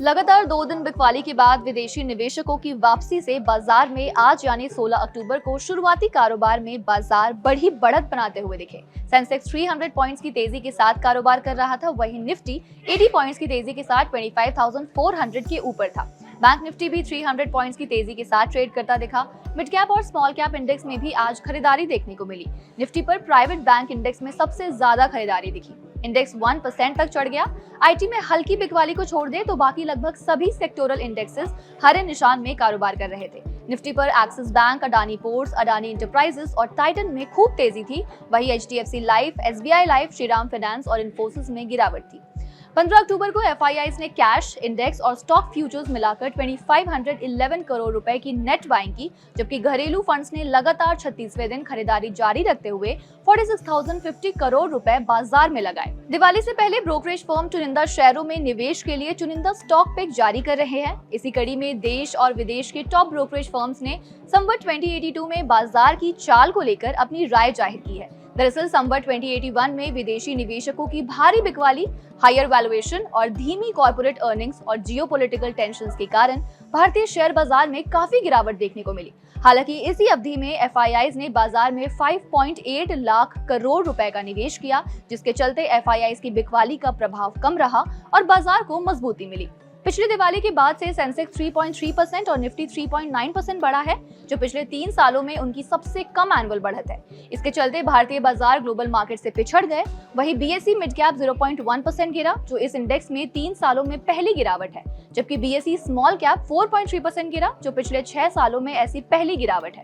लगातार 2 दिन बिकवाली के बाद विदेशी निवेशकों की वापसी से बाजार में आज यानी 16 अक्टूबर को शुरुआती कारोबार में बाजार बड़ी बढ़त बनाते हुए दिखे। सेंसेक्स 300 पॉइंट्स की तेजी के साथ कारोबार कर रहा था, वहीं निफ्टी 80 पॉइंट्स की तेजी के साथ 25,400 के ऊपर था। बैंक निफ्टी भी 300 पॉइंट्स की तेजी के साथ ट्रेड करता दिखा। मिड कैप और स्मॉल कैप इंडेक्स में भी आज खरीदारी देखने को मिली। निफ्टी पर प्राइवेट बैंक इंडेक्स में सबसे ज्यादा खरीदारी दिखी। इंडेक्स 1% तक चढ़ गया। आईटी में हल्की बिकवाली को छोड़ दे तो बाकी लगभग सभी सेक्टोरल इंडेक्सेस हरे निशान में कारोबार कर रहे थे। निफ्टी पर axis bank, Adani ports, Adani enterprises और टाइटन में खूब तेजी थी। वहीं HDFC life, SBI life, Shriram finance और इन्फोसिस में गिरावट थी। 15 अक्टूबर को एफआईआईज ने कैश, इंडेक्स और स्टॉक फ्यूचर्स मिलाकर 2511 करोड़ रुपए की नेट बाइंग की, जबकि घरेलू फंड्स ने लगातार 36वें दिन खरीदारी जारी रखते हुए 46,050 करोड़ रुपए बाजार में लगाए। दिवाली से पहले ब्रोकरेज फर्म चुनिंदा शेयरों में निवेश के लिए चुनिंदा स्टॉक पिक जारी कर रहे हैं। इसी कड़ी में देश और विदेश के टॉप ब्रोकरेज फर्म्स ने संवत 2082 में बाजार की चाल को लेकर अपनी राय जाहिर की है। दरअसल संवत 2081 में विदेशी निवेशकों की भारी बिकवाली, हायर वैल्यूएशन और धीमी कॉर्पोरेट अर्निंग्स और जियोपॉलिटिकल टेंशंस के कारण भारतीय शेयर बाजार में काफी गिरावट देखने को मिली। हालांकि इसी अवधि में एफआईआईज ने बाजार में 5.8 लाख करोड़ रुपए का निवेश किया, जिसके चलते एफआईआईज की बिकवाली का प्रभाव कम रहा और बाजार को मजबूती मिली। पिछली दिवाली के बाद से सेंसेक्स 3.3% और निफ्टी 3.9% बढ़ा है, जो पिछले 3 सालों में उनकी सबसे कम एनुअल बढ़त है। इसके चलते भारतीय बाजार ग्लोबल मार्केट से पिछड़ गए। वहीं बीएसई मिड कैप 0.1% गिरा, जो इस इंडेक्स में 3 सालों में पहली गिरावट है, जबकि बीएसई स्मॉल कैप 4.3% गिरा, जो पिछले 6 सालों में ऐसी पहली गिरावट है।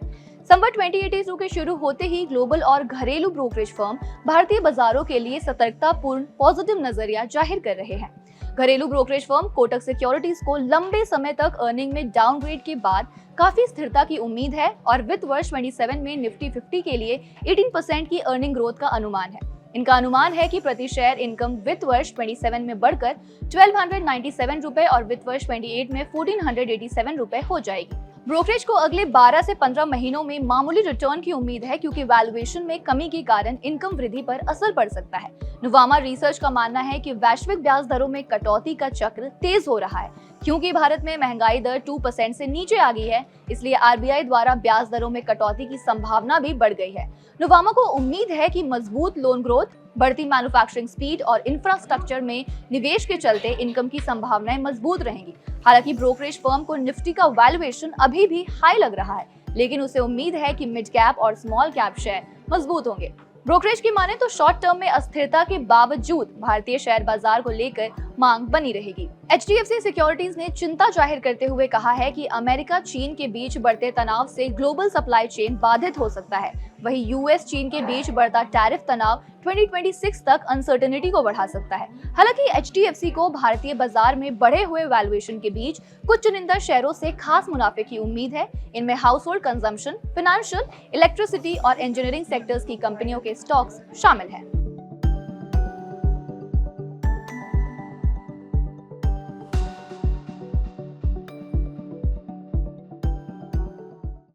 संवत 2082 के शुरू होते ही ग्लोबल और घरेलू ब्रोकरेज फर्म भारतीय बाजारों के लिए सतर्कतापूर्ण पॉजिटिव नजरिया जाहिर कर रहे हैं। घरेलू ब्रोकरेज फर्म कोटक सिक्योरिटीज को लंबे समय तक अर्निंग में डाउनग्रेड के बाद काफी स्थिरता की उम्मीद है और वित्त वर्ष 27 में निफ्टी 50 के लिए 18% की अर्निंग ग्रोथ का अनुमान है। इनका अनुमान है कि प्रति शेयर इनकम वित्त वर्ष 27 में बढ़कर 1297 रुपए और वित्त वर्ष 28 में 1487 रुपए हो जाएगी। ब्रोकरेज को अगले 12 से 15 महीनों में मामूली रिटर्न की उम्मीद है, क्योंकि वैल्यूएशन में कमी के कारण इनकम वृद्धि पर असर पड़ सकता है। नुवामा रिसर्च का मानना है कि वैश्विक ब्याज दरों में कटौती का चक्र तेज हो रहा है, क्योंकि भारत में महंगाई दर 2% से नीचे आ गई है, इसलिए आरबीआई द्वारा ब्याज दरों में कटौती की संभावना भी बढ़ गई है। नुवामा को उम्मीद है कि मजबूत लोन ग्रोथ, बढ़ती मैन्युफैक्चरिंग स्पीड और इंफ्रास्ट्रक्चर में निवेश के चलते इनकम की संभावनाएं मजबूत रहेंगी। हालांकि ब्रोकरेज फर्म को निफ्टी का वैल्यूएशन अभी भी हाई लग रहा है, लेकिन उसे उम्मीद है कि मिड कैप और स्मॉल कैप शेयर मजबूत होंगे। ब्रोकरेज की माने तो शॉर्ट टर्म में अस्थिरता के बावजूद भारतीय शेयर बाजार को लेकर मांग बनी रहेगी। एचडीएफसी सिक्योरिटीज ने चिंता जाहिर करते हुए कहा है कि अमेरिका चीन के बीच बढ़ते तनाव से ग्लोबल सप्लाई चेन बाधित हो सकता है। वहीं यूएस चीन के बीच बढ़ता टैरिफ तनाव 2026 तक अनसर्टेनिटी को बढ़ा सकता है। हालांकि एचडीएफसी को भारतीय बाजार में बढ़े हुए वैल्यूएशन के बीच कुछ चुनिंदा शेयरों से खास मुनाफे की उम्मीद है। इनमें house hold consumption, financial, electricity और इंजीनियरिंग सेक्टर्स की कंपनियों के स्टॉक्स शामिल हैं।